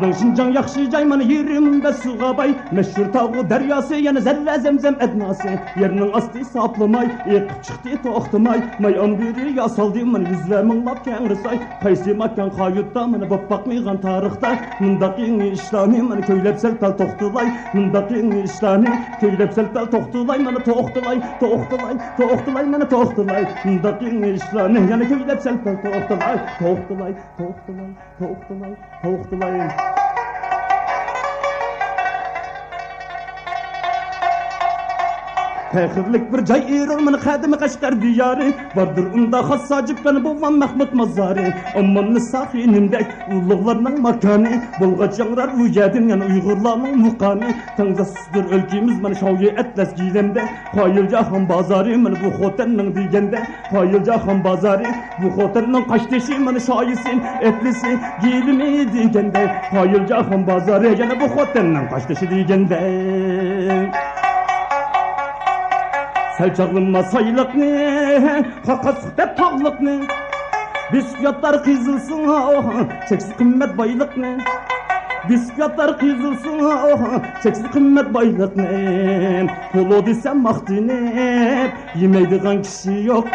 Bizden Şincan yakşı cayman yerimde suğa bay. Meşhur tağı deryası yana zerre zemzem ednası. Yerinin astı saplamay, ekip çıktı toxtumay. Mayan biri yasaldı man yüzle mınlap kenrisay. Kaysi makan kayıtta man bakmaygan tarixta. Mındaki işlani man köylep seltal toxtulay. Mındaki işlani köylep seltal toxtulay man toxtulay. Toxtulay man toxtulay. Mındaki işlani yana köylep seltal toxtulay. Toxtulay. Fəxirlik bir cay İran'ın xədimi Qaşqar diyarı. Vardır onda xassacık ben babam Mehmet Mazarı. Amanlı sahinimdek uluğlarının makanı. Bulgaç yanrar ücedin yani Uygurlarının mukanı. Tanzasızdır ülkemiz bana şavye etles giyilemde. Hayırca han bazarı bana bu hotelinin digende. Hayırca han bazarı bu hotelinin kaşteşi bana şayisin etlisi giyilimi digende. Hayırca han bazarı yani bu hotelinin kaşteşi digende. Selçaklım masaylık ne, kakasıkta tağlık ne. Bisküvitler kızılsın çeksiz kımmet baylık ne. Bisküvitler kızılsın çeksiz kımmet baylık ne. Polo desem mahdine, yemeydiğen kişi yok.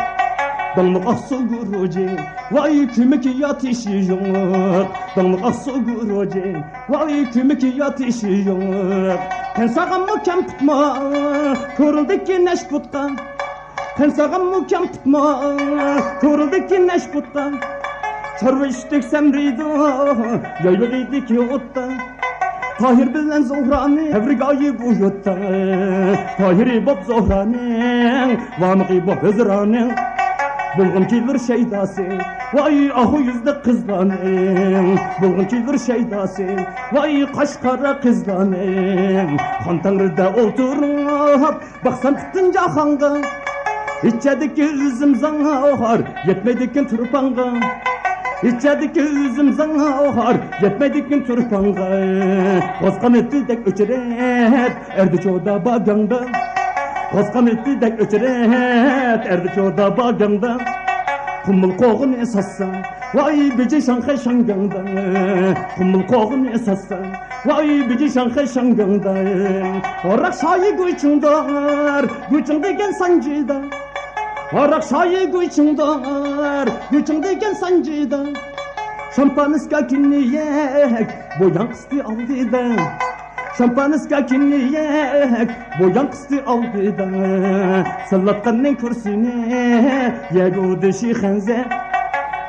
Danlık aksu gurucu, vay kümük yatışı yok. Danlık aksu gurucu, vay kümük yatışı yok. Ken sağam mı kem tutma, körüldü ki neş putkan. Ken sağam mı kem tutma, körüldü ki neş putkan. Çarvı içtik semriydi, yaylıydı ki otta. Tahir bilen Zohrani, evrigayı bu yutta. Tahir bab Zohrani, vamıqı bab Hızrani. Bulgun kilir şeydası, vay ahu yüzde kızlanım. Bulgun kilir şeydası, vay Kaşkara kızlanım. Han Tanrı'da oturup, baksan tutunca hanga. İçedeki üzüm zana ohar, yetmedikin turpanga. İçedeki üzüm zana ohar, yetmedikin turpanga. Ozkan etti dek öçeret, erdi çoğda baganda. Ozkan etti dek öçeret, erdi çoğda baganda. Kumul koğun esassa, vay bici şankay şanganda. Kumul koğun esassa, vay bici şankay şanganda. Orak şayı güçündar, güçündegen sancıda. Orak şayı güçündar, güçündegen sancıda. Şampaniska kiniyek, boyan kıstı aldıda. Şampaniska kiniyek, boyan kıstı aldıda. Sallatkanın kürsüne, yegudu şihenze.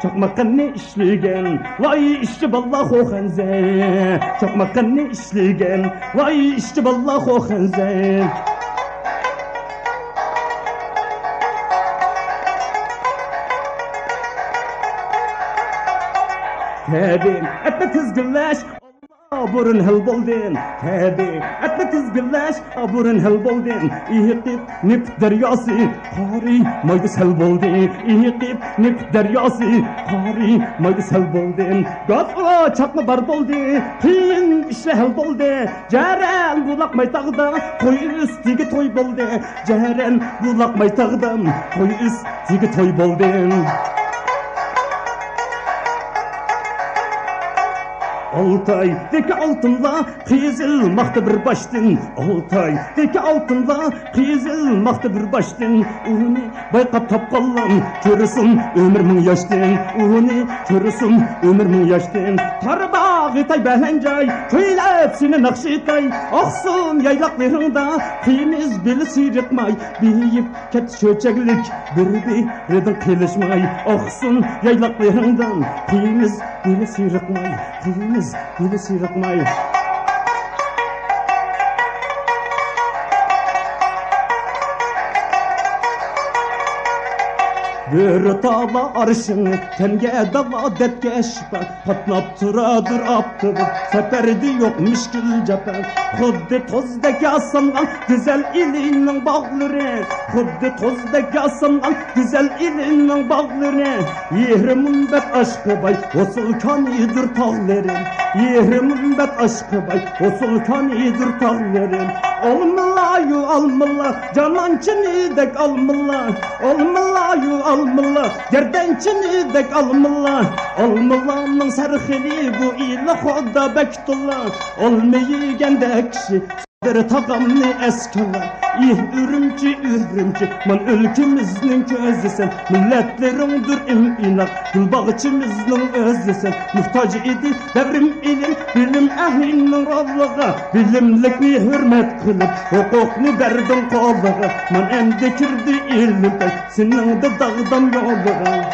Çakmakkanı işligen, vay işçi ballah o henze. Çakmakkanı işligen, vay işçi ballah o henze. Tabi etme tizgirleş, burun hel boldin. Tabi etme tizgirleş, burun hel boldin. İhitip nip deryası, hari maydis hel boldin. İhitip nip deryası, hari maydis hel boldin. Gafla çakma bar boldi, kıyın işle hel boldi. Ceren bulak maytağda, koy üstüge toy boldi. Ceren bulak maytağda, koy üstüge toy boldin. Altaydaki altınla kıyızılmakta bir baştın. Altaydaki altınla kıyızılmakta bir baştın. Onu bayqap tapqallan, körüsün ömürmün yaştın. Onu körüsün ömürmün yaştın. Tarbağı tay behlencay, köylep seni nakşitay. Aksun yaylaklarında kıyımız bili sıyırtmay. Biyip ket çöçeklik, bir-biriden kılışmay. Aksun yaylaklarından kıyımız bili sıyırtmay. Kıyımız bili sıyırtmay. Bir tağla arşın, tenge dava detke şipa. Patnap turadır aptı, seperdi yok mişkil cephe. Xuddi tozdaki asamgan, güzel ilinin bağları. Xuddi tozdaki asamgan, güzel ilinin bağları. Yehrimin bet aşkı bay, o sultanidir tağlarım. Yehrimin bet aşkı bay, o sultanidir tağlarım. Olmalı almalı, canancını dek almalı. Olmalı almalı, gerdençini dek almalı. Olmalı'nın serhili bu ile xoda bektulla. Olmayıgen de kişi bir tagamni eskiler. Ürümçi man ülkemiznin közüsen. Milletlerimdir inak, gülbağçımızın özüsen. Muhtaç idi devrim ilim, bilim ehlinin razlığa. Bilimlikni hürmet kılıp, hukukni berdin kolluğa. Man emdi kirdi ilimden, senin de dağdan yolluğa.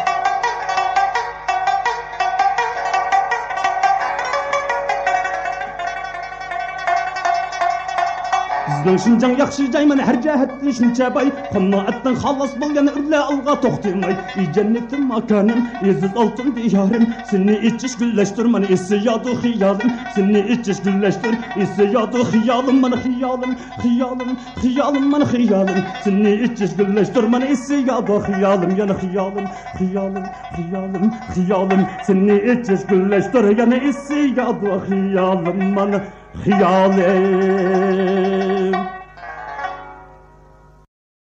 Bizden Şinjan yaxşı cayman her cihetli şuncha bay. Qanoatdan xalas bo'lgan illa alga to'xtamay. Cennetim makanım, iziz altın diyarım. Seni içiş güllüştür, man isyadu xiyalim. Seni içiş güllüştür, isyadu xiyalim. Man xiyalim, man xiyalim. Seni içiş güllüştür, man isyadu xiyalim. Yana xiyalim. Seni içiş güllüştür, yana isyadu xiyalim. Man xiyalim.